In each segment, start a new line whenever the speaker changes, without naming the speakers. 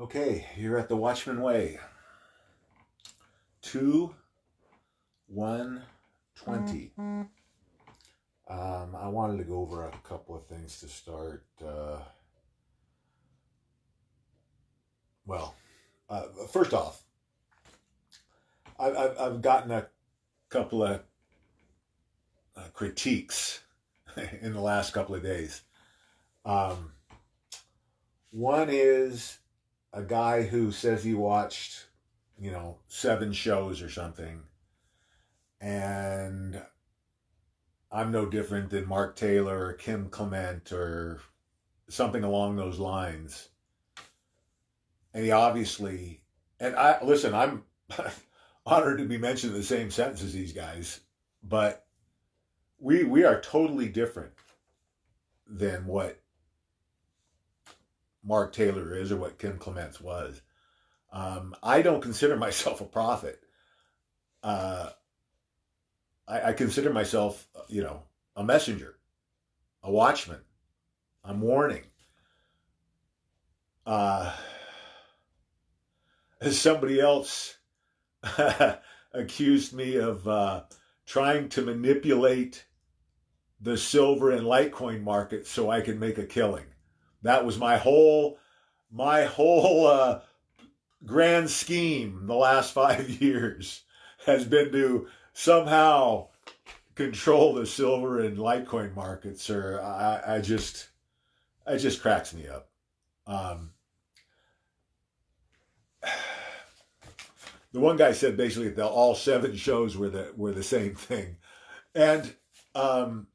Okay, you're at the Watchmen Way. 2 1 20. I wanted to go over a couple of things to start. Well, first off, I've gotten a couple of critiques in the last couple of days. Um, One is a guy who says he watched, 7 shows or something, and I'm no different than Mark Taylor or Kim Clement or something along those lines. And he obviously, and I listen, I'm honored to be mentioned in the same sentence as these guys, but we are totally different than what Mark Taylor is or what Kim Clements was. I don't consider myself a prophet. Uh, I consider myself, a messenger, a watchman. I'm warning. Uh, Somebody else accused me of trying to manipulate the silver and Litecoin market so I can make a killing. That was my whole grand scheme the last 5 years has been to somehow control the silver and Litecoin markets, or I just it just cracks me up. Um, the one guy said basically that all 7 shows were the same thing, and um,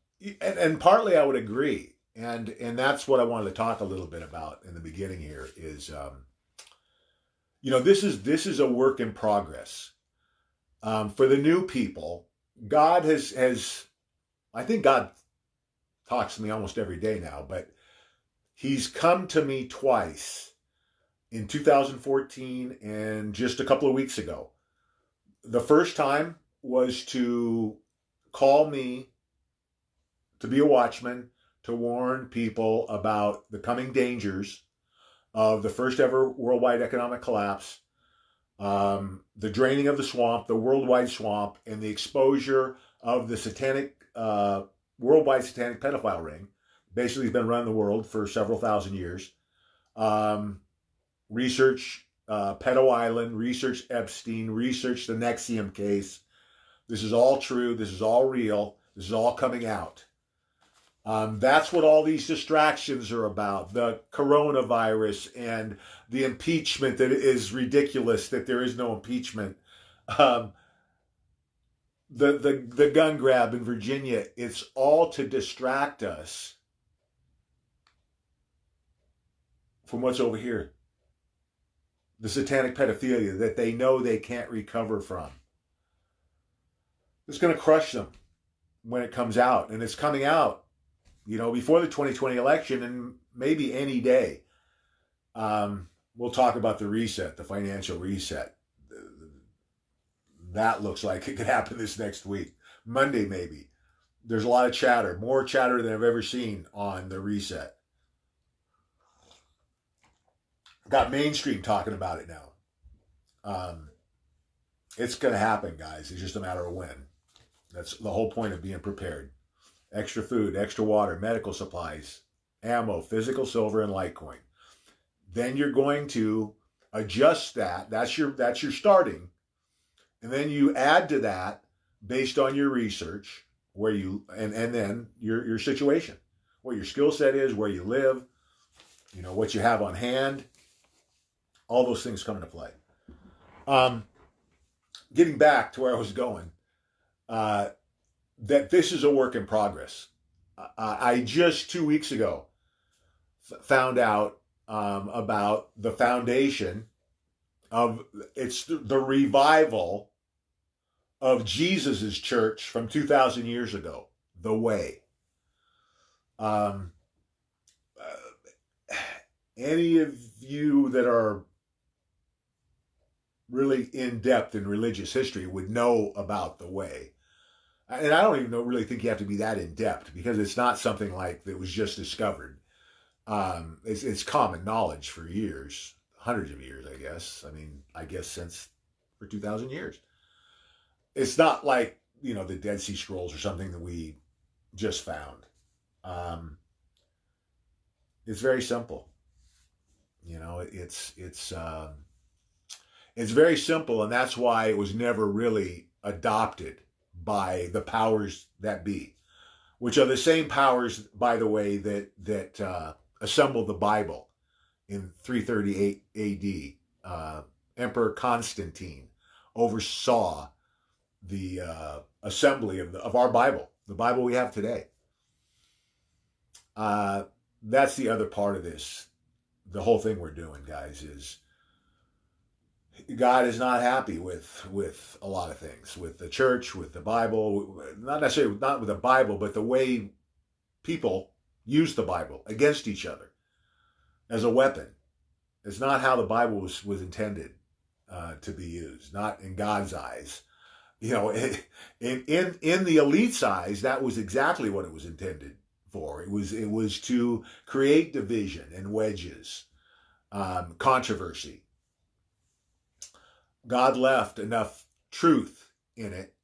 and partly I would agree, and that's what I wanted to talk a little bit about in the beginning here is this is a work in progress. For the new people, God has I think God talks to me almost every day now, but He's come to me twice in 2014 and just a couple of weeks ago. The first time was to call me to be a watchman, to warn people about the coming dangers of the first ever worldwide economic collapse, the draining of the swamp, the worldwide swamp, and the exposure of the worldwide satanic pedophile ring. Basically, has been running the world for several thousand years. Research Pedo Island, research Epstein, research the Nexium case. This is all true. This is all real. This is all coming out. That's what all these distractions are about. The coronavirus and the impeachment that is ridiculous, that there is no impeachment. Um, the gun grab in Virginia, it's all to distract us from what's over here. The satanic pedophilia that they know they can't recover from. It's going to crush them when it comes out. And it's coming out, before the 2020 election and maybe any day. We'll talk about the reset, the financial reset. That looks like it could happen this next week. Monday, maybe. There's a lot of chatter, more chatter than I've ever seen on the reset. Got mainstream talking about it now. It's going to happen, guys. It's just a matter of when. That's the whole point of being prepared. Extra food, extra water, medical supplies, ammo, physical silver, and Litecoin. Then you're going to adjust that. That's your starting. And then you add to that based on your research, where you and then your situation, what your skill set is, where you live, what you have on hand. All those things come into play. Getting back to where I was going, that this is a work in progress. I just 2 weeks ago found out about the foundation of it's the revival of Jesus's church from 2,000 years ago, the Way. Any of you that are really in depth in religious history would know about the Way. And I don't even really think you have to be that in depth, because it's not something like that was just discovered. It's common knowledge for years. hundreds of years, I guess. I mean, I guess since for 2,000 years. It's not like, the Dead Sea Scrolls or something that we just found. Um, it's very simple. It's very simple, and that's why it was never really adopted by the powers that be, which are the same powers, by the way, that assembled the Bible in 338 A.D. Emperor Constantine oversaw the assembly of our Bible, the Bible we have today. That's the other part of this. The whole thing we're doing, guys, is God is not happy with a lot of things, with the church, with the Bible, not necessarily not with the Bible, but the way people use the Bible against each other as a weapon. It's not how the Bible was intended to be used, not in God's eyes. In the elite's eyes, that was exactly what it was intended for. It was to create division and wedges, controversy. God left enough truth in it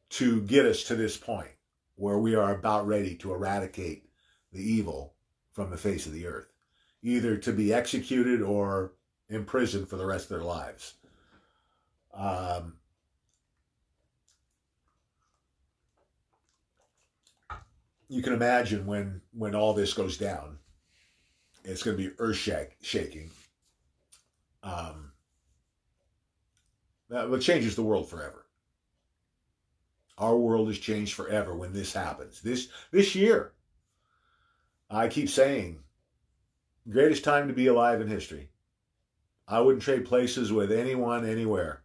to get us to this point where we are about ready to eradicate the evil from the face of the earth, either to be executed or imprisoned for the rest of their lives. You can imagine when all this goes down, it's going to be earth-shaking. That changes the world forever. Our world is changed forever when this happens. This year, I keep saying, greatest time to be alive in history. I wouldn't trade places with anyone, anywhere,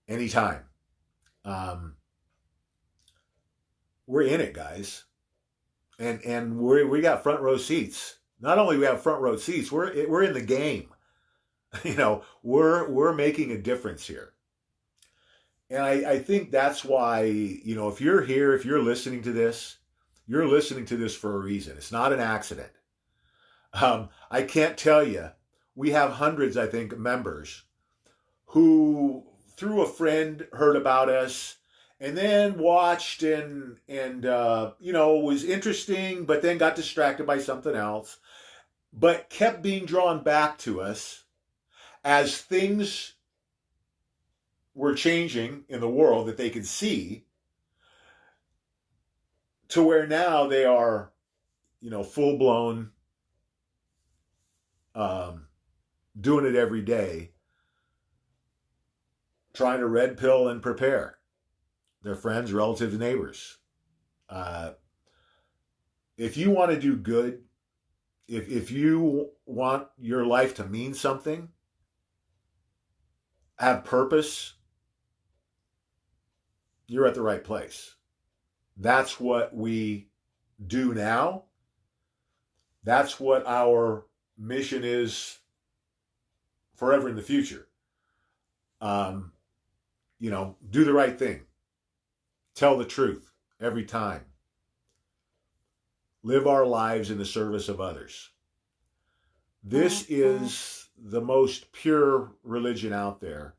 anytime. We're in it, guys, and we got front row seats. Not only do we have front row seats, we're in the game. We're making a difference here. And I think that's why, if you're here, if you're listening to this, you're listening to this for a reason. It's not an accident. I can't tell you. We have hundreds, I think, members who, through a friend, heard about us and then watched and was interesting, but then got distracted by something else, but kept being drawn back to us as things were changing in the world that they could see, to where now they are, full-blown, doing it every day, trying to red pill and prepare their friends, relatives, neighbors. If you want to do good, if you want your life to mean something, have purpose, you're at the right place. That's what we do now. That's what our mission is forever in the future. Do the right thing. Tell the truth every time. Live our lives in the service of others. This is the most pure religion out there.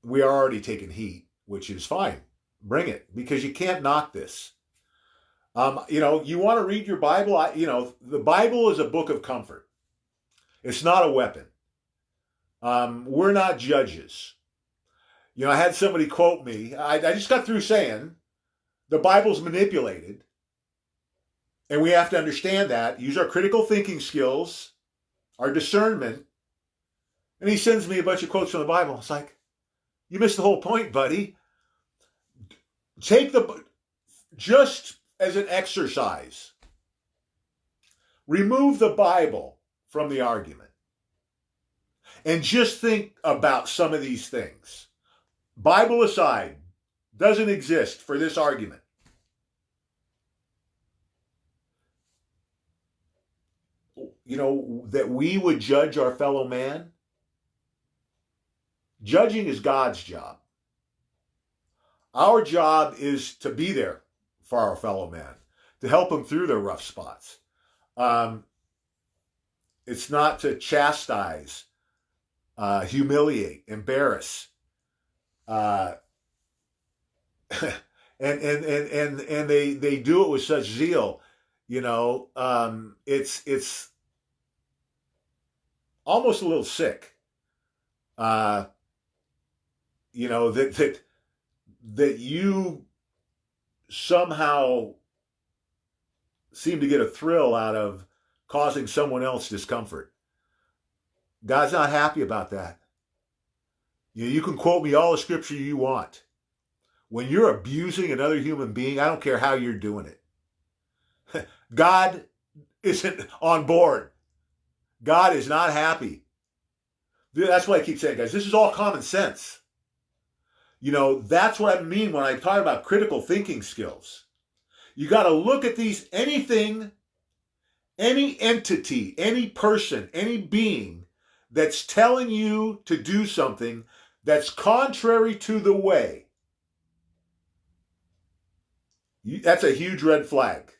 We are already taking heat, which is fine. Bring it, because you can't knock this. You want to read your Bible? The Bible is a book of comfort. It's not a weapon. We're not judges. I had somebody quote me. I just got through saying the Bible's manipulated, and we have to understand that, use our critical thinking skills, our discernment. And he sends me a bunch of quotes from the Bible. It's like, you missed the whole point, buddy. Just as an exercise, remove the Bible from the argument and just think about some of these things. Bible aside, doesn't exist for this argument. That we would judge our fellow man. Judging is God's job. Our job is to be there for our fellow man, to help them through their rough spots. It's not to chastise, humiliate, embarrass, uh, and they do it with such zeal. It's almost a little sick. Uh, that you somehow seem to get a thrill out of causing someone else discomfort. God's not happy about that. You can quote me all the scripture you want. When you're abusing another human being, I don't care how you're doing it. God isn't on board. God is not happy. That's why I keep saying, guys, this is all common sense. That's what I mean when I talk about critical thinking skills. You got to look at anything, any entity, any person, any being that's telling you to do something that's contrary to the way. That's a huge red flag.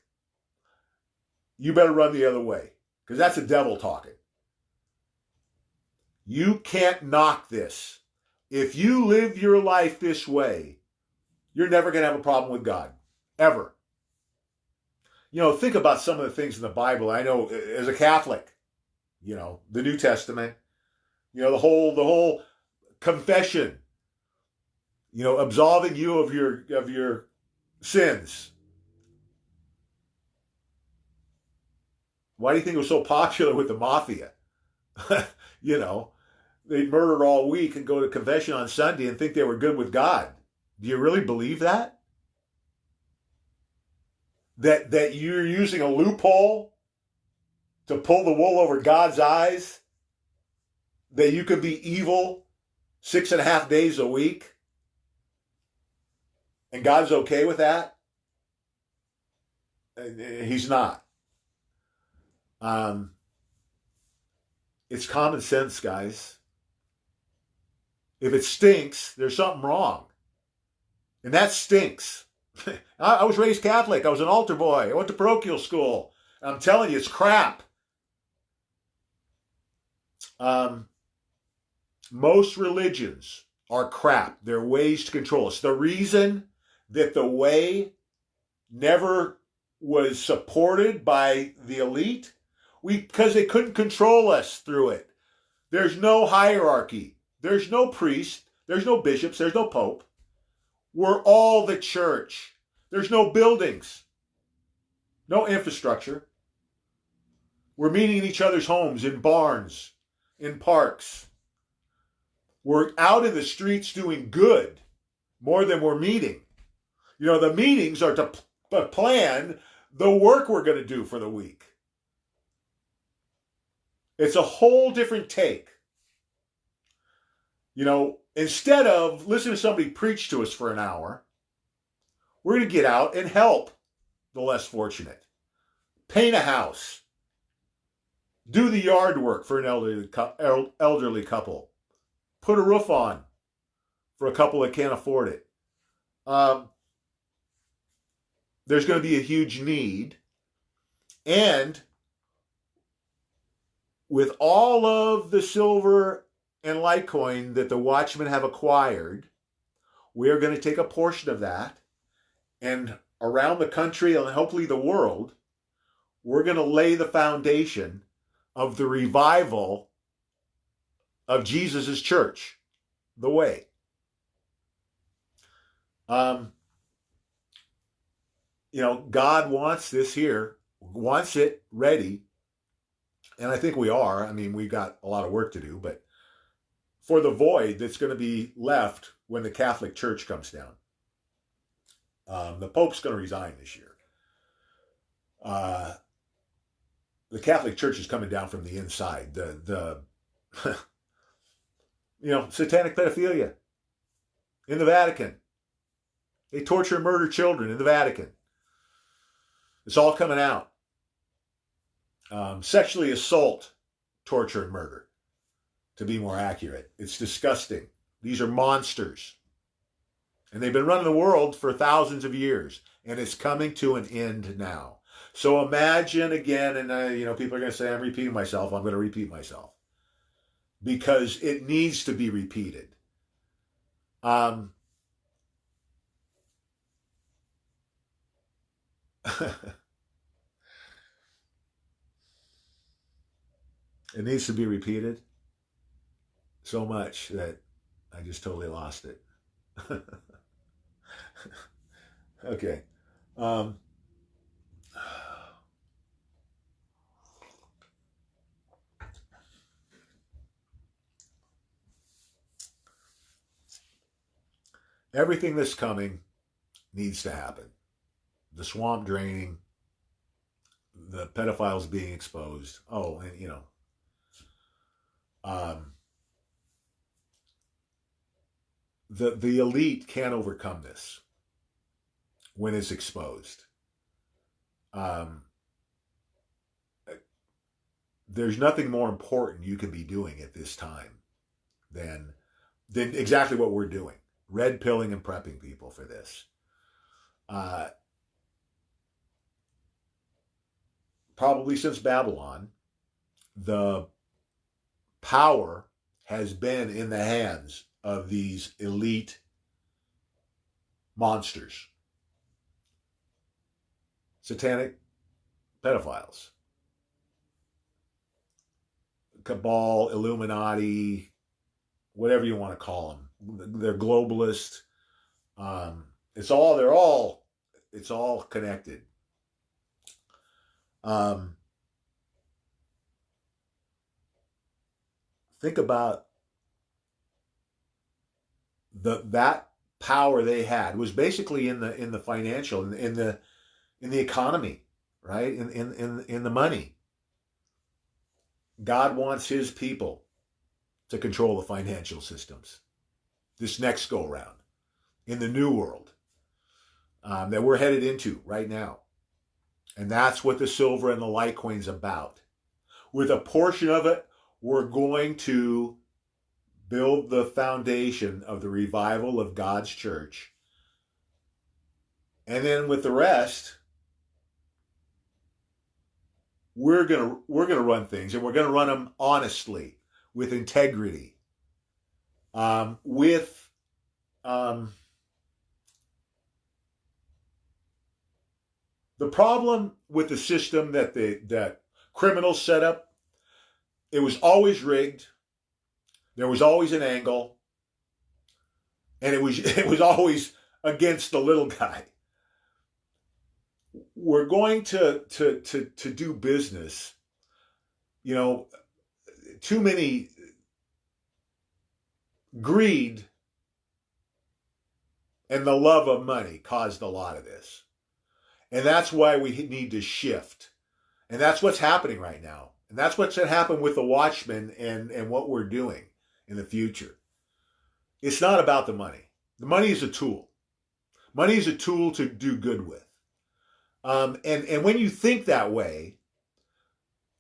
You better run the other way, because that's the devil talking. You can't knock this. If you live your life this way, you're never going to have a problem with God. Ever. Think about some of the things in the Bible. I know as a Catholic, the New Testament, the whole confession, absolving you of your sins. Why do you think it was so popular with the mafia? They'd murder all week and go to confession on Sunday and think they were good with God. Do you really believe that? That you're using a loophole to pull the wool over God's eyes? That you can be evil 6.5 days a week? And God's okay with that? He's not. It's common sense, guys. If it stinks, there's something wrong. And that stinks. I was raised Catholic. I was an altar boy. I went to parochial school. I'm telling you, it's crap. Most religions are crap. They're ways to control us. The reason that the way never was supported by the elite, because they couldn't control us through it. There's no hierarchy. There's no priest. There's no bishops. There's no pope. We're all the church. There's no buildings. No infrastructure. We're meeting in each other's homes, in barns, in parks. We're out in the streets doing good more than we're meeting. The meetings are to plan the work we're going to do for the week. It's a whole different take. Instead of listening to somebody preach to us for an hour, we're going to get out and help the less fortunate. Paint a house. Do the yard work for an elderly couple. Put a roof on for a couple that can't afford it. There's going to be a huge need. And with all of the silver and Litecoin that the Watchmen have acquired, we're going to take a portion of that, and around the country and hopefully the world, we're going to lay the foundation of the revival of Jesus' church, the way. God wants this here, wants it ready, and I think we are. We've got a lot of work to do, but for the void that's going to be left when the Catholic Church comes down. The Pope's going to resign this year. The Catholic Church is coming down from the inside. The satanic pedophilia in the Vatican. They torture and murder children in the Vatican. It's all coming out. Sexually assault, torture, and murder, to be more accurate. It's disgusting. These are monsters. And they've been running the world for thousands of years. And it's coming to an end now. So imagine again, and people are going to say I'm repeating myself. I'm going to repeat myself because it needs to be repeated. It needs to be repeated so much that I just totally lost it. Okay. Um, Everything that's coming needs to happen. The swamp draining, the pedophiles being exposed. Oh, and um, the elite can't overcome this when it's exposed. Um, there's nothing more important you can be doing at this time than exactly what we're doing: red pilling and prepping people for this. Uh, Probably since Babylon, the power has been in the hands of these elite monsters, satanic pedophiles, cabal, Illuminati, whatever you want to call them. They're globalist. It's all connected. Think about that power they had was basically in the financial in the economy, right? In the money. God wants his people to control the financial systems this next go round in the new world that we're headed into right now. And that's what the silver and the Litecoin's about. With a portion of it, we're going to build the foundation of the revival of God's church. And then with the rest, we're gonna run things, and we're gonna run them honestly, with integrity, with the problem with the system that criminals set up. It was always rigged. There was always an angle, and it was always against the little guy. We're going to do business. Too many greed and the love of money caused a lot of this. And that's why we need to shift. And that's what's happening right now. And that's what's going to happen with the Watchmen and what we're doing in the future. It's not about the money. The money is a tool. Money is a tool to do good with. And when you think that way,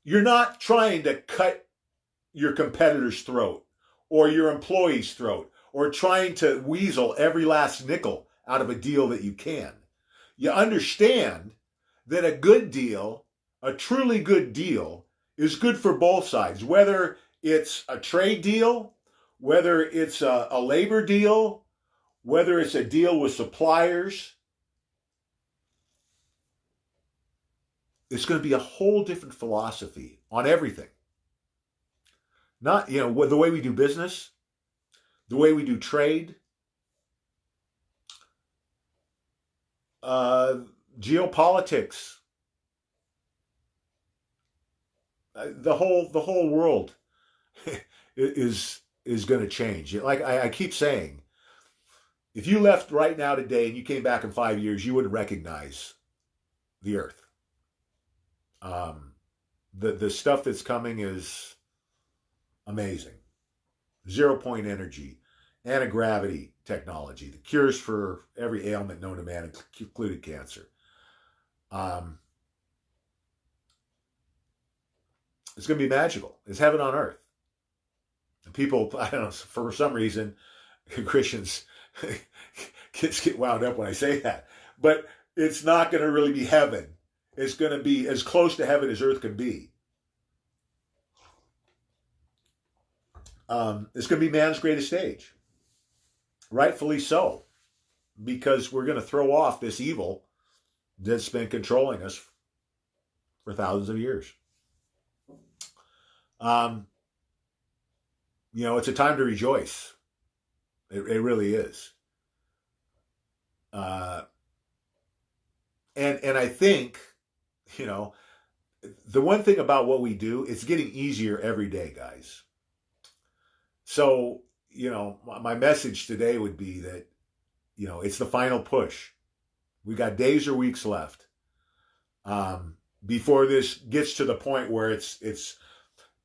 you're not trying to cut your competitor's throat or your employee's throat or trying to weasel every last nickel out of a deal that you can. You understand that a good deal, a truly good deal, is good for both sides, whether it's a trade deal, whether it's a labor deal, whether it's a deal with suppliers. It's going to be a whole different philosophy on everything. Not, the way we do business, the way we do trade, geopolitics, the whole world is going to change. Like I keep saying, if you left right now today and you came back in 5 years, you wouldn't recognize the Earth. The stuff that's coming is amazing. 0-point energy, anti-gravity technology, the cures for every ailment known to man, including cancer. It's going to be magical. It's heaven on earth. And people, I don't know, for some reason, Christians get wound up when I say that. But it's not going to really be heaven. is going to be as close to heaven as earth can be. It's going to be man's greatest age. Rightfully so, because we're going to throw off this evil that's been controlling us for thousands of years. It's a time to rejoice. It really is. And I think, the one thing about what we do, it's getting easier every day, guys. So, my message today would be that, it's the final push. We got days or weeks left before this gets to the point where it's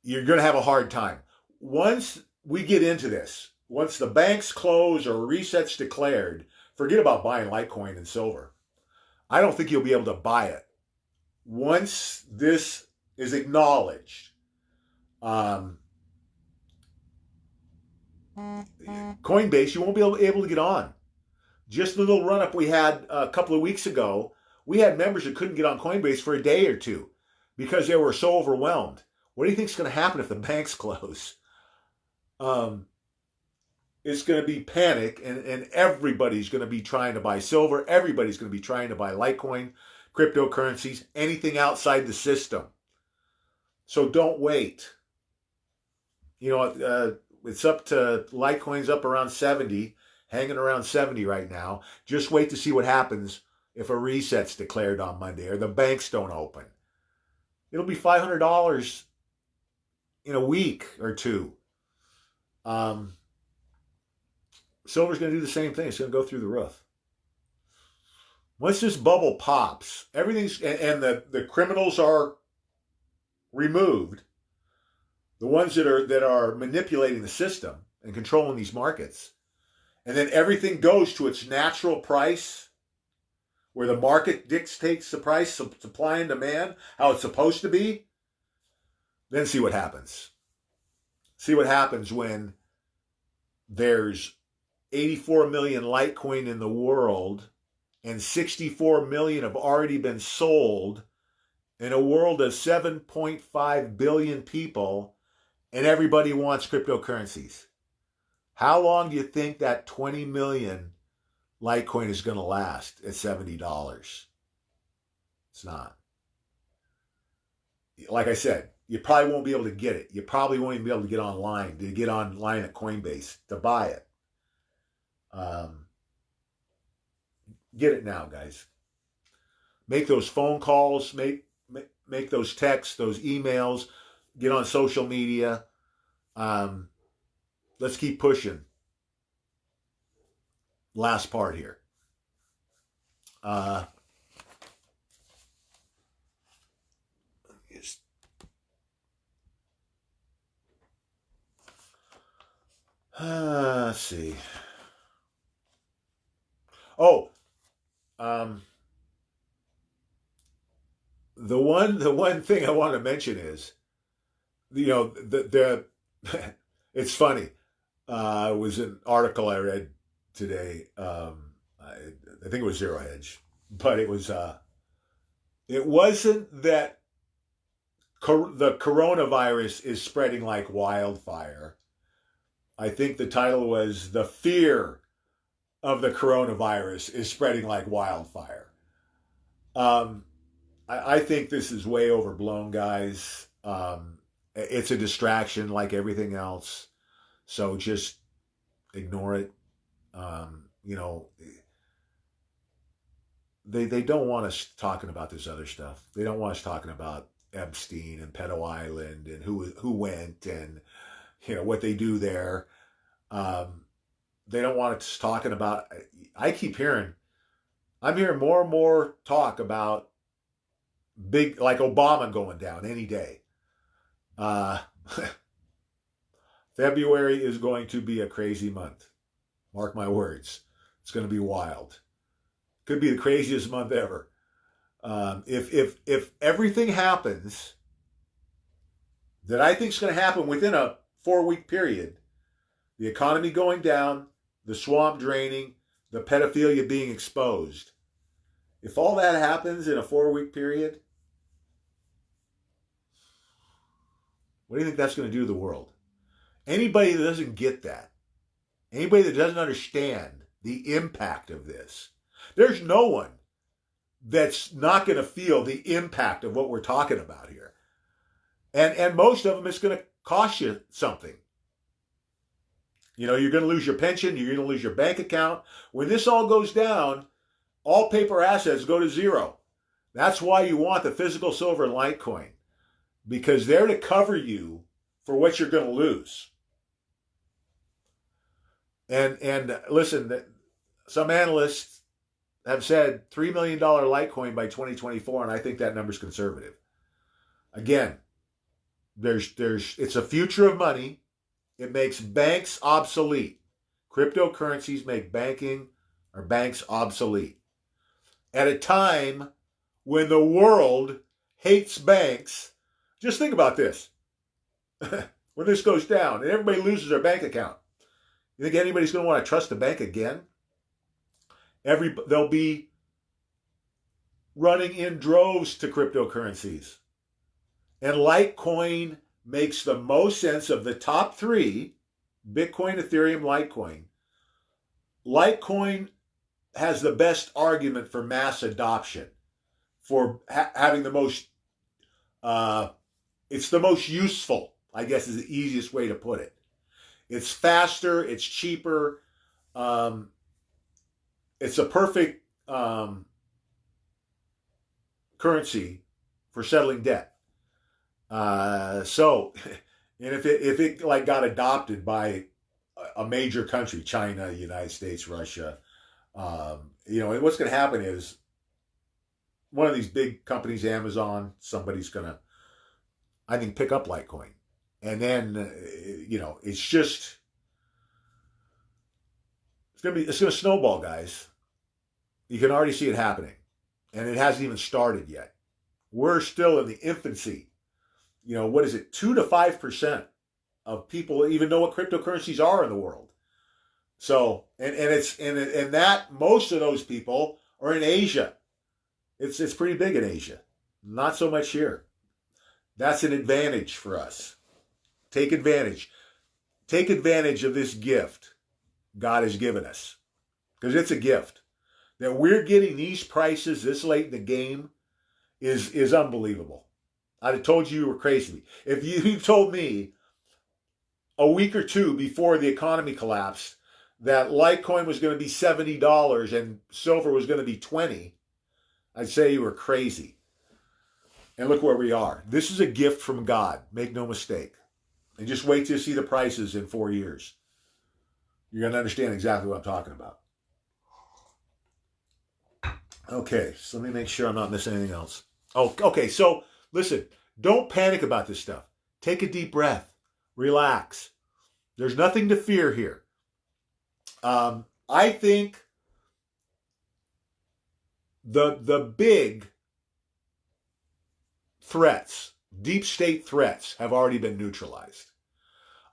you're going to have a hard time. Once we get into this, once the banks close or resets declared, forget about buying Litecoin and silver. I don't think you'll be able to buy it. Once this is acknowledged, Coinbase, you won't be able to get on. Just the little run-up we had a couple of weeks ago, we had members that couldn't get on Coinbase for a day or two because they were so overwhelmed. What do you think is going to happen if the banks close? It's going to be panic, and everybody's going to be trying to buy silver. Everybody's going to be trying to buy Litecoin, cryptocurrencies, anything outside the system. So don't wait. It's up to Litecoin's up around 70, hanging around 70 right now. Just wait to see what happens if a reset's declared on Monday or the banks don't open. It'll be $500 in a week or two. Silver's going to do the same thing. It's going to go through the roof. Once this bubble pops, everything's, and the criminals are removed, the ones that are manipulating the system and controlling these markets, and then everything goes to its natural price, where the market dictates the price, supply and demand, how it's supposed to be, then see what happens. See what happens when there's 84 million Litecoin in the world and 64 million have already been sold in a world of 7.5 billion people, and everybody wants cryptocurrencies. How long do you think that 20 million Litecoin is going to last at $70? It's not. Like I said, you probably won't be able to get it. You probably won't even be able to get online at Coinbase to buy it. Get it now, guys. Make those phone calls, make those texts, those emails, get on social media. Let's keep pushing. Last part here. Let's see. The one thing I want to mention is, the it's funny. It was an article I read today. I think it was Zero Hedge, but it wasn't that the coronavirus is spreading like wildfire. I think the title was "The Fear of the Coronavirus is Spreading Like Wildfire." I think this is way overblown, guys. It's a distraction like everything else. So just ignore it. They don't want us talking about this other stuff. They don't want us talking about Epstein and Pedo Island and who went and what they do there. They don't want us talking about. I'm hearing more and more talk about big, like Obama going down any day. February is going to be a crazy month. Mark my words. It's going to be wild. Could be the craziest month ever. If everything happens that I think is going to happen within a 4-week period, the economy going down, the swamp draining, the pedophilia being exposed, If all that happens in a 4-week period, what do you think that's going to do to the world? Anybody that doesn't get that, anybody that doesn't understand the impact of this, there's no one that's not going to feel the impact of what we're talking about here. And most of them, it's going to cost you something. You know, you're going to lose your pension, you're going to lose your bank account. When this all goes down, all paper assets go to zero. That's why you want the physical silver and Litecoin, because they're to cover you for what you're going to lose. And listen, some analysts have said $3 million Litecoin by 2024, and I think that number's conservative. Again, it's a future of money. It makes banks obsolete. Cryptocurrencies make banks obsolete. At a time when the world hates banks, just think about this. When this goes down and everybody loses their bank account, you think anybody's going to want to trust a bank again? They'll be running in droves to cryptocurrencies. And Litecoin makes the most sense of the top three: Bitcoin, Ethereum, Litecoin. Litecoin has the best argument for mass adoption, for having the most, it's the most useful, I guess is the easiest way to put it. It's faster, it's cheaper, it's a perfect currency for settling debt. So, and if it like got adopted by a major country, China, United States, Russia, you know, and what's going to happen is one of these big companies, Amazon, somebody's going to, I think, pick up Litecoin. And then, you know, it's going to snowball, guys. You can already see it happening. And it hasn't even started yet. We're still in the infancy. You know, what is it? 2 to 5% of people even know what cryptocurrencies are in the world. So, and that most of those people are in Asia. It's pretty big in Asia. Not so much here. That's an advantage for us. Take advantage. Take advantage of this gift God has given us. Because it's a gift. That we're getting these prices this late in the game is unbelievable. I'd have told you were crazy. If you told me a week or two before the economy collapsed that Litecoin was going to be $70 and silver was going to be $20, I'd say you were crazy. And look where we are. This is a gift from God. Make no mistake. And just wait till you see the prices in 4 years. You're going to understand exactly what I'm talking about. Okay, so let me make sure I'm not missing anything else. Oh, okay, so listen, don't panic about this stuff. Take a deep breath. Relax. There's nothing to fear here. I think the big threats, deep state threats, have already been neutralized.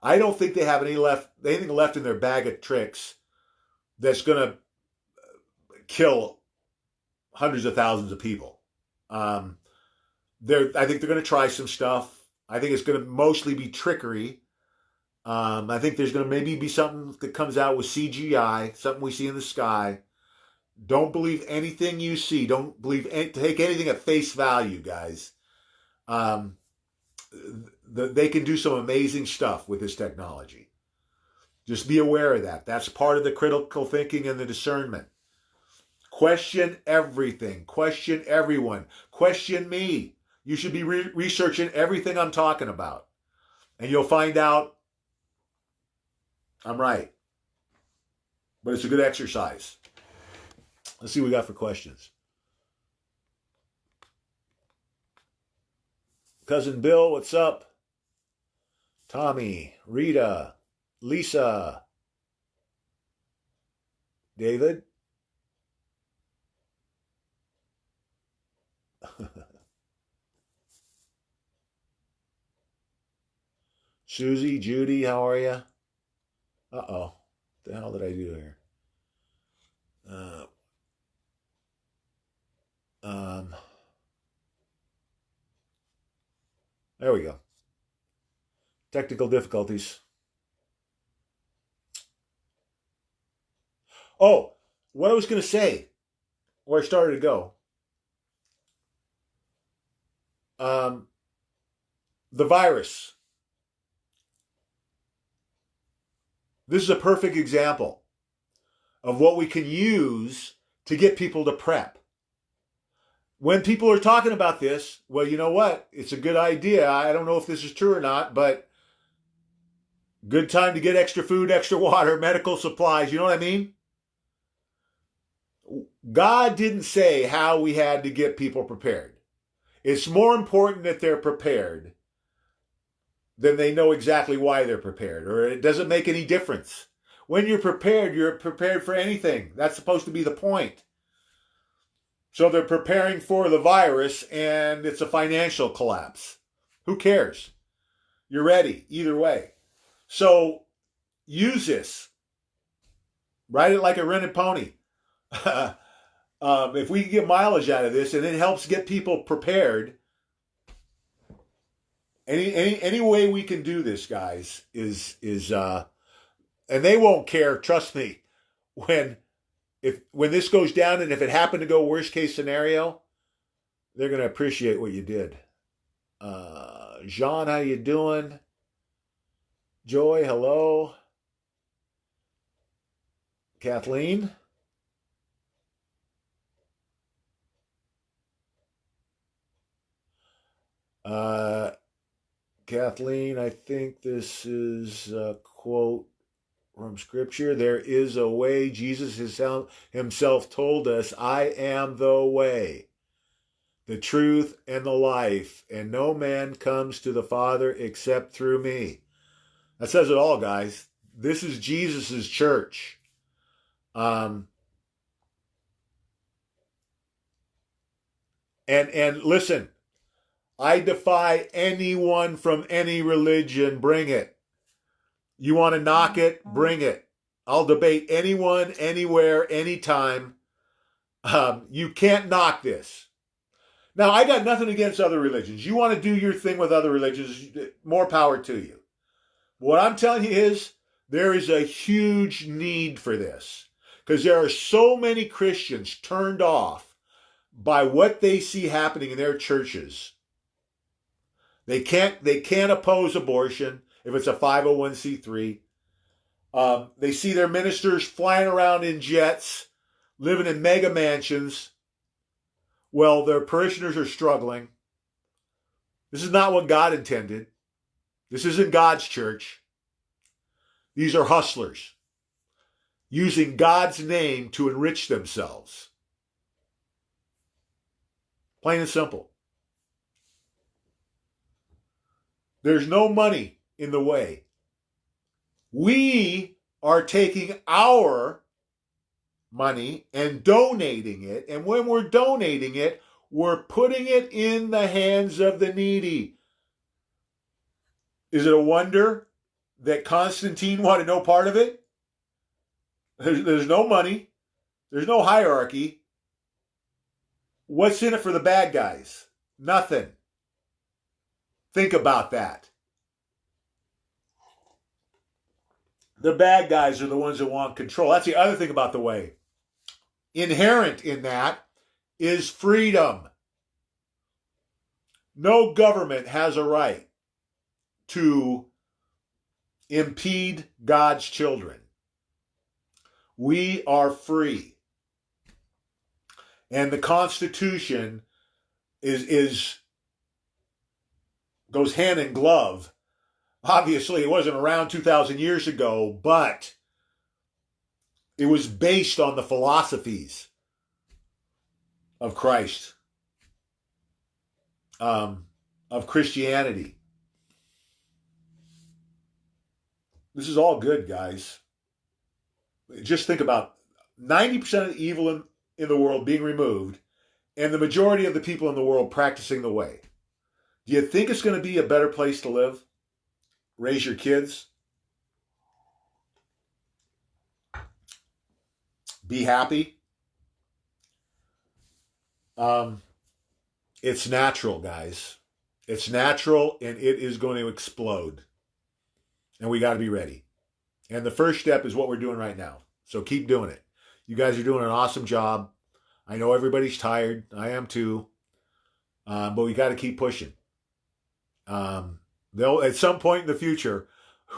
I don't think they have anything left in their bag of tricks that's going to kill hundreds of thousands of people. I think they're going to try some stuff. I think it's going to mostly be trickery. I think there's going to maybe be something that comes out with CGI, something we see in the sky. Don't believe anything you see. Don't take anything at face value, guys. They can do some amazing stuff with this technology. Just be aware of that. That's part of the critical thinking and the discernment. Question everything. Question everyone. Question me. You should be researching everything I'm talking about. And you'll find out I'm right. But it's a good exercise. Let's see what we got for questions. Cousin Bill, what's up? Tommy, Rita, Lisa, David. Susie, Judy, how are you? Uh-oh. What the hell did I do here? Um, there we go. Technical difficulties. Oh, what I was going to say, where I started to go. Um, the virus. This is a perfect example of what we can use to get people to prep. When people are talking about this, well, you know what? It's a good idea. I don't know if this is true or not, but good time to get extra food, extra water, medical supplies. You know what I mean? God didn't say how we had to get people prepared. It's more important that they're prepared than they know exactly why they're prepared, or it doesn't make any difference. When you're prepared for anything. That's supposed to be the point. So they're preparing for the virus and it's a financial collapse. Who cares? You're ready either way. So use this. Ride it like a rented pony. If we can get mileage out of this and it helps get people prepared, any way we can do this, guys, is and they won't care. Trust me. When this goes down, and if it happened to go worst case scenario, they're going to appreciate what you did. Jean, how you doing? Joy, hello. Kathleen. Kathleen, I think this is a quote from Scripture. There is a way. Jesus himself told us, I am the way, the truth, and the life, and no man comes to the Father except through me. That says it all, guys. This is Jesus's church. And listen, I defy anyone from any religion. Bring it. You want to knock it? Bring it. I'll debate anyone, anywhere, anytime. You can't knock this. Now, I got nothing against other religions. You want to do your thing with other religions, more power to you. What I'm telling you is there is a huge need for this because there are so many Christians turned off by what they see happening in their churches. They can't oppose abortion if it's a 501c3. They see their ministers flying around in jets, living in mega mansions. Well, their parishioners are struggling. This is not what God intended. This isn't God's church. These are hustlers using God's name to enrich themselves. Plain and simple. There's no money in the way. We are taking our money and donating it. And when we're donating it, we're putting it in the hands of the needy. Is it a wonder that Constantine wanted no part of it? There's no money. There's no hierarchy. What's in it for the bad guys? Nothing. Think about that. The bad guys are the ones that want control. That's the other thing about the way. Inherent in that is freedom. No government has a right to impede God's children. We are free. And the Constitution goes hand in glove. Obviously, it wasn't around 2,000 years ago, but it was based on the philosophies of Christ, of Christianity. This is all good, guys. Just think about 90% of the evil in the world being removed and the majority of the people in the world practicing the way. Do you think it's going to be a better place to live? Raise your kids? Be happy? Um, it's natural, guys. It's natural, and it is going to explode. And we got to be ready. And the first step is what we're doing right now. So keep doing it. You guys are doing an awesome job. I know everybody's tired. I am too. But we got to keep pushing. They'll at some point in the future,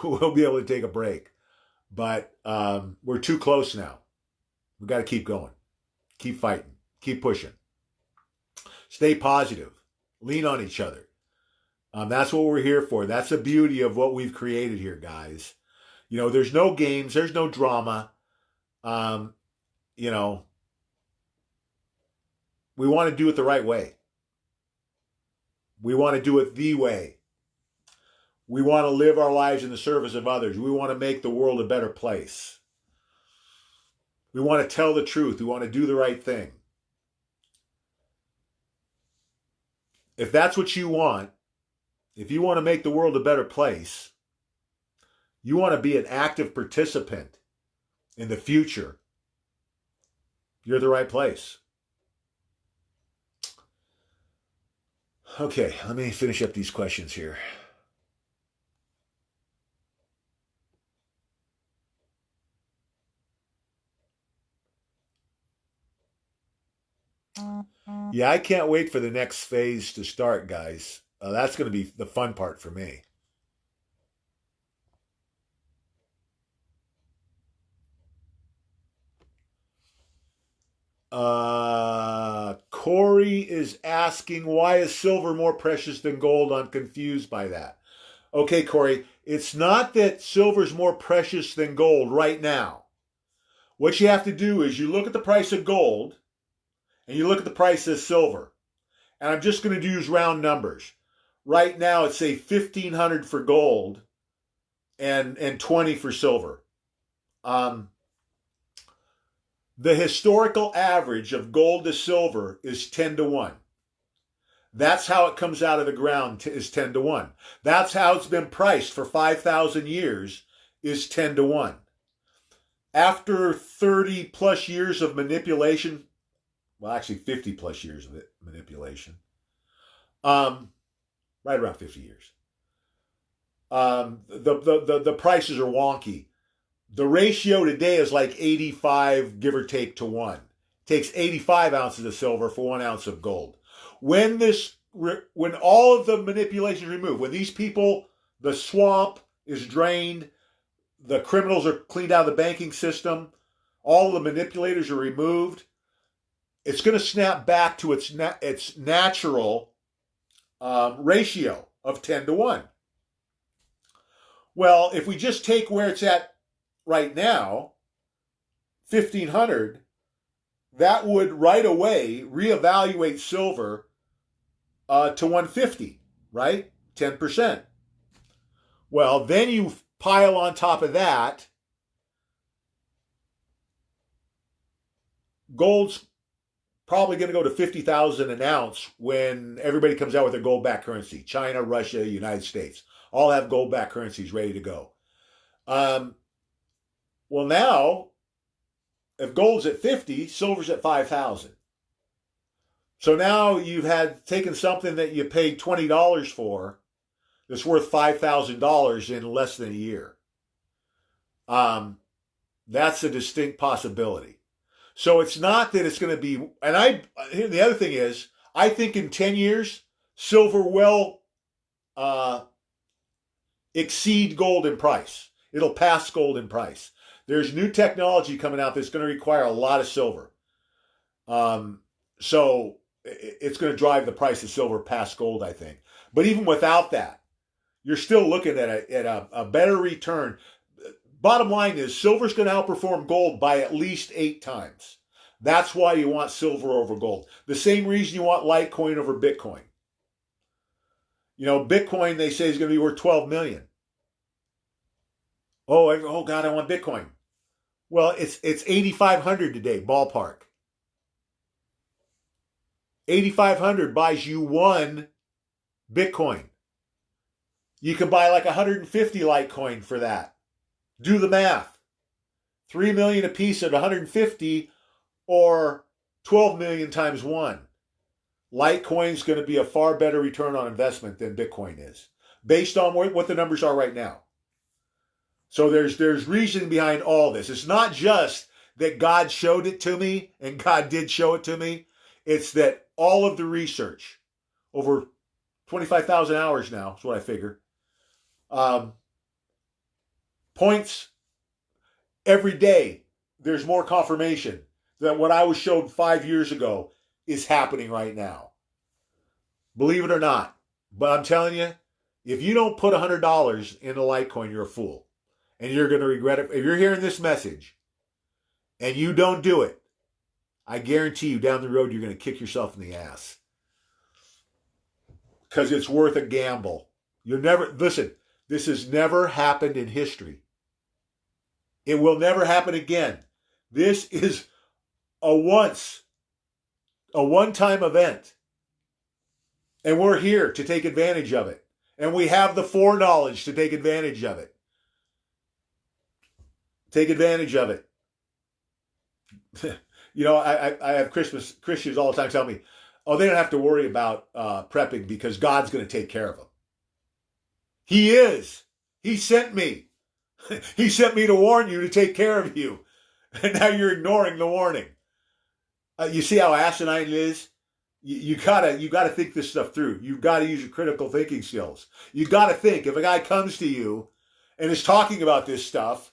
we'll be able to take a break. But we're too close now. We got to keep going. Keep fighting. Keep pushing. Stay positive. Lean on each other. That's what we're here for. That's the beauty of what we've created here, guys. You know, there's no games. There's no drama. You know, we want to do it the right way. We want to do it the way. We want to live our lives in the service of others. We want to make the world a better place. We want to tell the truth. We want to do the right thing. If that's what you want, if you want to make the world a better place, you want to be an active participant in the future, you're the right place. Okay, let me finish up these questions here. Yeah, I can't wait for the next phase to start, guys. That's going to be the fun part for me. Corey is asking, why is silver more precious than gold? I'm confused by that. Okay, Corey, it's not that silver's more precious than gold right now. What you have to do is you look at the price of gold and you look at the price of silver. And I'm just going to use round numbers. Right now, it's say $1,500 for gold and 20 for silver. The historical average of gold to silver is 10 to 1. That's how it comes out of the ground, is 10 to 1. That's how it's been priced for 5,000 years, is 10 to 1. After 30 plus years of manipulation, well, actually 50 plus years of manipulation, right around 50 years, the prices are wonky. The ratio today is like 85, give or take, to 1. It takes 85 ounces of silver for 1 ounce of gold. When all of the manipulation is removed, when these people, the swamp is drained, the criminals are cleaned out of the banking system, all the manipulators are removed, it's going to snap back to its natural ratio of 10 to 1. Well, if we just take where it's at right now, 1,500, that would right away reevaluate silver to 150, right? 10%. Well, then you pile on top of that gold's probably going to go to 50,000 an ounce when everybody comes out with their gold-backed currency. China, Russia, United States all have gold-backed currencies ready to go. Well, now, if gold's at 50, silver's at 5,000. So now you've taken something that you paid $20 for that's worth $5,000 in less than a year. That's a distinct possibility. So it's not that it's going to be, and the other thing is, I think in 10 years, silver will exceed gold in price. It'll pass gold in price. There's new technology coming out that's going to require a lot of silver. So it's going to drive the price of silver past gold, I think. But even without that, you're still looking at a better return. Bottom line is, silver's going to outperform gold by at least 8 times. That's why you want silver over gold. The same reason you want Litecoin over Bitcoin. You know, Bitcoin, they say, is going to be worth 12 million. Oh God, I want Bitcoin. Well, it's 8,500 today, ballpark. 8,500 buys you 1 Bitcoin. You can buy like 150 Litecoin for that. Do the math. 3 million a piece at 150, or 12 million times 1. Litecoin's going to be a far better return on investment than Bitcoin is, based on what the numbers are right now. So there's reason behind all this. It's not just that God showed it to me, and God did show it to me. It's that all of the research, over 25,000 hours now, is what I figure, points every day. There's more confirmation that what I was showed 5 years ago is happening right now. Believe it or not. But I'm telling you, if you don't put $100 into Litecoin, you're a fool. And you're going to regret it. If you're hearing this message and you don't do it, I guarantee you down the road, you're going to kick yourself in the ass. Because it's worth a gamble. You'll never, listen, this has never happened in history. It will never happen again. This is a one-time event. And we're here to take advantage of it. And we have the foreknowledge to take advantage of it. Take advantage of it. You know, I have Christians all the time tell me, oh, they don't have to worry about prepping because God's going to take care of them. He is. He sent me. He sent me to warn you, to take care of you. And now you're ignoring the warning. You see how asinine it is? You gotta think this stuff through. You've got to use your critical thinking skills. You got to think, if a guy comes to you and is talking about this stuff,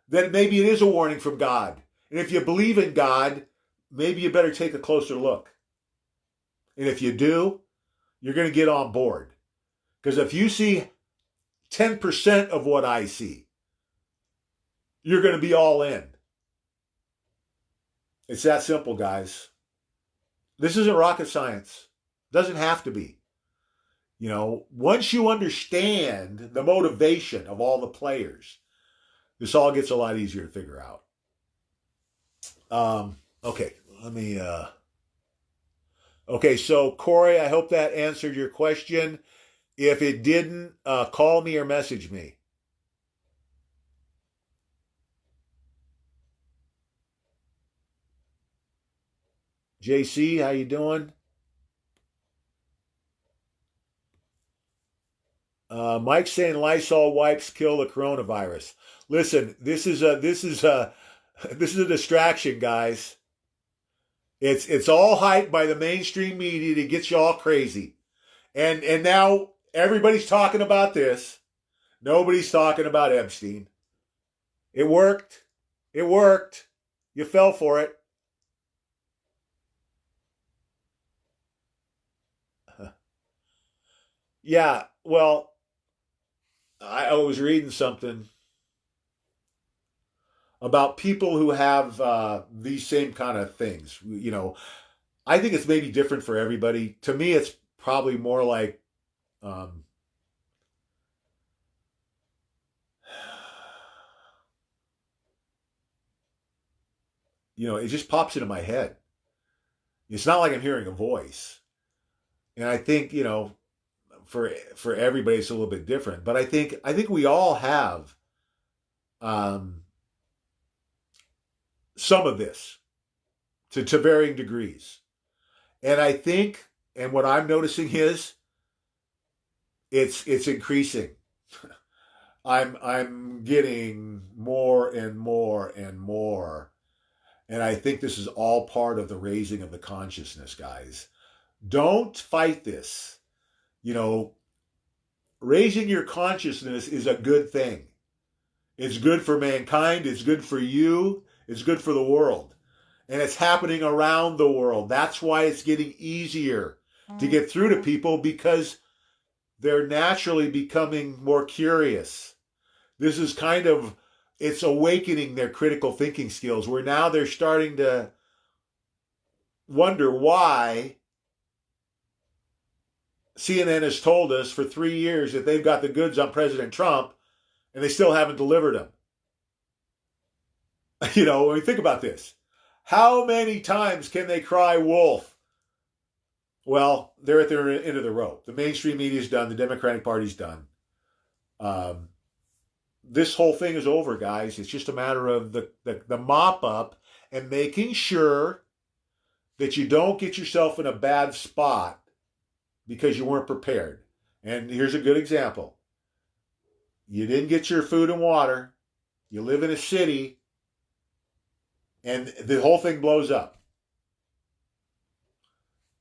then maybe it is a warning from God. And if you believe in God, maybe you better take a closer look. And if you do, you're going to get on board. Because if you see 10% of what I see, you're going to be all in. It's that simple, guys. This isn't rocket science. Doesn't have to be. You know, once you understand the motivation of all the players, this all gets a lot easier to figure out. Okay, let me... Okay, so Corey, I hope that answered your question. If it didn't, call me or message me. JC, how you doing? Mike's saying Lysol wipes kill the coronavirus. Listen, this is a distraction, guys. It's all hyped by the mainstream media to get you all crazy. And now everybody's talking about this. Nobody's talking about Epstein. It worked. It worked. You fell for it. Yeah, well, I was reading something about people who have these same kind of things. You know, I think it's maybe different for everybody. To me, it's probably more like, um, you know, it just pops into my head. It's not like I'm hearing a voice. And I think, you know, for everybody, it's a little bit different. But I think we all have um, some of this to varying degrees. And I think, and what I'm noticing is it's increasing. I'm getting more and more and more. And I think this is all part of the raising of the consciousness, guys. Don't fight this. You know, raising your consciousness is a good thing. It's good for mankind. It's good for you. It's good for the world. And it's happening around the world. That's why it's getting easier to get through to people, because they're naturally becoming more curious. This is kind of, it's awakening their critical thinking skills, where now they're starting to wonder why CNN has told us for 3 years that they've got the goods on President Trump and they still haven't delivered them. You know, when we think about this, how many times can they cry wolf? Well, they're at their end of the rope. The mainstream media's done. The Democratic Party's done. This whole thing is over, guys. It's just a matter of the mop up and making sure that you don't get yourself in a bad spot because you weren't prepared. And here's a good example. You didn't get your food and water. You live in a city, and the whole thing blows up.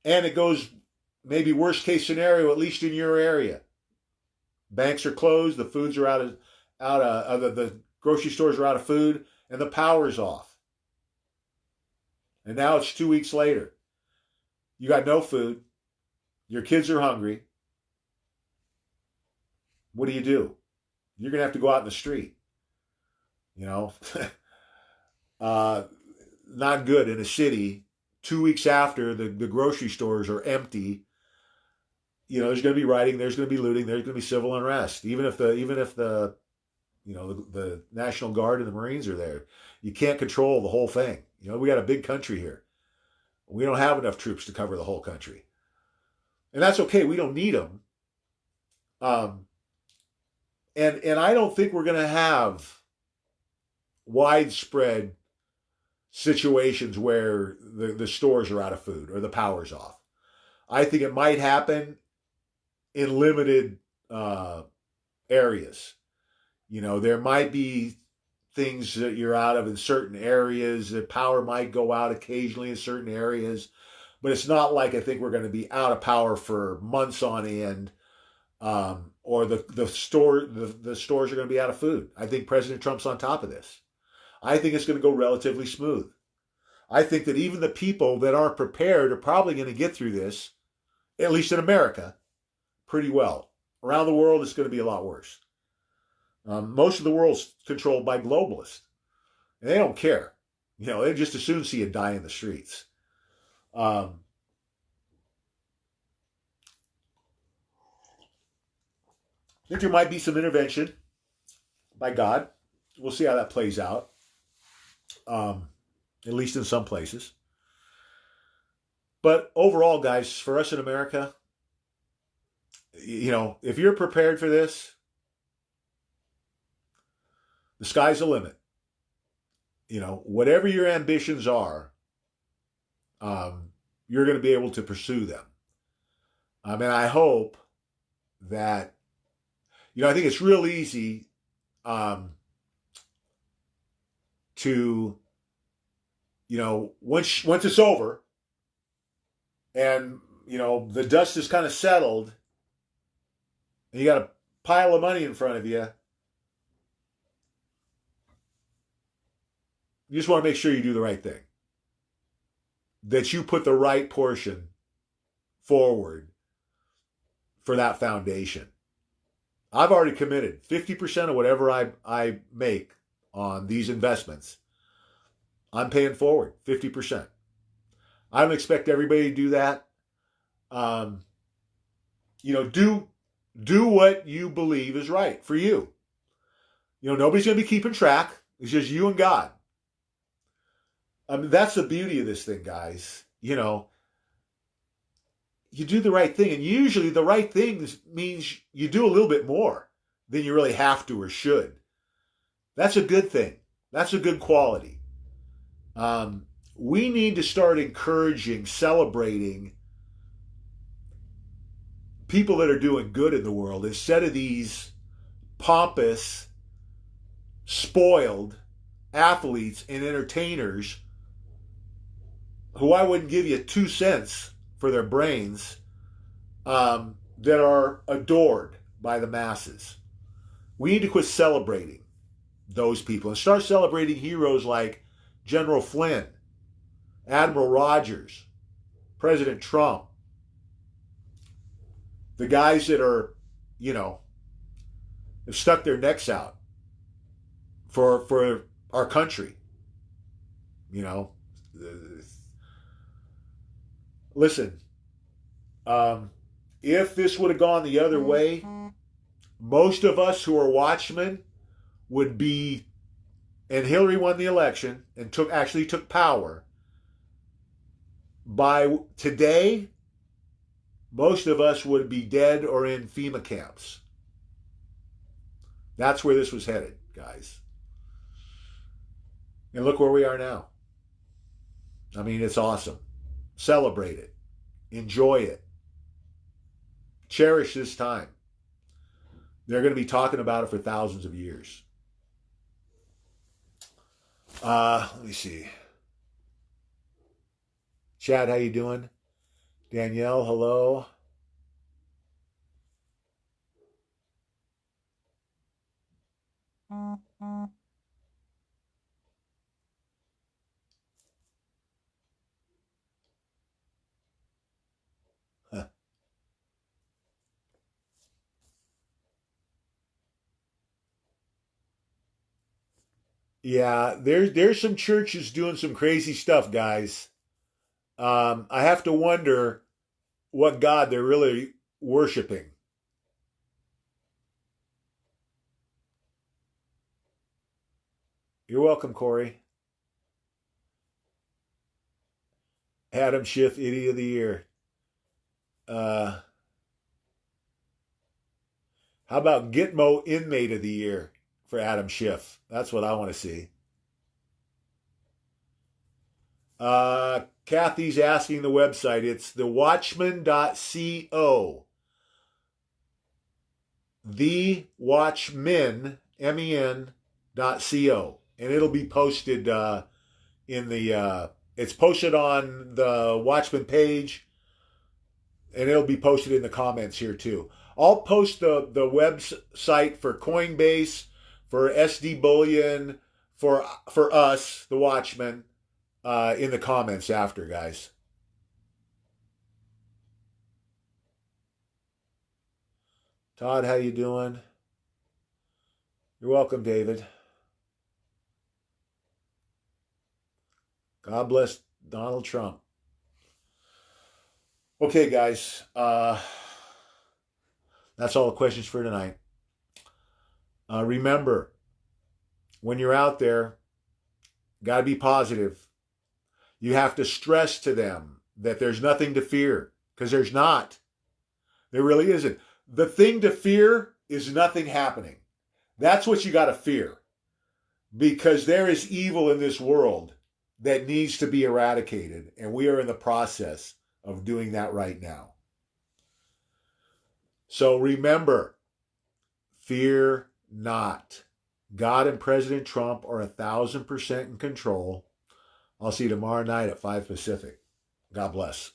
And it goes maybe worst case scenario, at least in your area. Banks are closed, the foods are the grocery stores are out of food, and the power's off. And now it's 2 weeks later. You got no food. Your kids are hungry. What do? You're going to have to go out in the street. You know, not good in a city. 2 weeks after the grocery stores are empty, you know, there's going to be rioting, there's going to be looting, there's going to be civil unrest. Even if the National Guard and the Marines are there, you can't control the whole thing. You know, we got a big country here. We don't have enough troops to cover the whole country, and that's okay. We don't need them. And I don't think we're going to have widespread situations where the stores are out of food or the power's off. I think it might happen in limited areas. You know, there might be things that you're out of in certain areas. The power might go out occasionally in certain areas, but it's not like I think we're going to be out of power for months on end, or the stores are going to be out of food. I think President Trump's on top of this. I think it's going to go relatively smooth. I think that even the people that aren't prepared are probably going to get through this, at least in America, pretty well. Around the world, it's going to be a lot worse. Most of the world's controlled by globalists, and they don't care. You know, they just as soon see you die in the streets. I think there might be some intervention by God. We'll see how that plays out, at least in some places. But overall, guys, for us in America, you know, if you're prepared for this, the sky's the limit. You know, whatever your ambitions are, you're going to be able to pursue them. And I hope that, you know, I think it's real easy to, you know, once it's over and, you know, the dust is kind of settled and you got a pile of money in front of you, you just want to make sure you do the right thing. That you put the right portion forward for that foundation. I've already committed 50% of whatever I make on these investments. I'm paying forward 50%. I don't expect everybody to do that. You know, do what you believe is right for you. You know, nobody's going to be keeping track. It's just you and God. I mean, that's the beauty of this thing, guys. You know, you do the right thing, and usually the right thing means you do a little bit more than you really have to or should. That's a good thing. That's a good quality. We need to start encouraging, celebrating people that are doing good in the world instead of these pompous, spoiled athletes and entertainers who I wouldn't give you 2 cents for their brains, that are adored by the masses. We need to quit celebrating those people and start celebrating heroes like General Flynn, Admiral Rogers, President Trump, the guys that are, you know, have stuck their necks out for our country. You know, listen, if this would have gone the other way, most of us who are Watchmen would be, and Hillary won the election and took power. By today, most of us would be dead or in FEMA camps. That's where this was headed, guys. And look where we are now. I mean, it's awesome. Celebrate it. Enjoy it. Cherish this time. They're going to be talking about it for thousands of years. Let me see. Chad, how you doing? Danielle, hello. Yeah, there's some churches doing some crazy stuff, guys. I have to wonder what God they're really worshiping. You're welcome, Corey. Adam Schiff, Idiot of the Year. Uh, how about Gitmo Inmate of the Year for Adam Schiff? That's what I want to see. Kathy's asking the website. It's thewatchmen.co. Thewatchmen, MEN.co. And it'll be posted in the, it's posted on the Watchmen page, and it'll be posted in the comments here too. I'll post the website for Coinbase, for SD Bullion, for us, the Watchmen, in the comments after, guys. Todd, how you doing? You're welcome, David. God bless Donald Trump. Okay, guys. That's all the questions for tonight. Remember, when you're out there, got to be positive. You have to stress to them that there's nothing to fear, because there's not. There really isn't. The thing to fear is nothing happening. That's what you got to fear, because there is evil in this world that needs to be eradicated, and we are in the process of doing that right now. So remember, fear not. God and President Trump are 1,000% in control. I'll see you tomorrow night at 5 Pacific. God bless.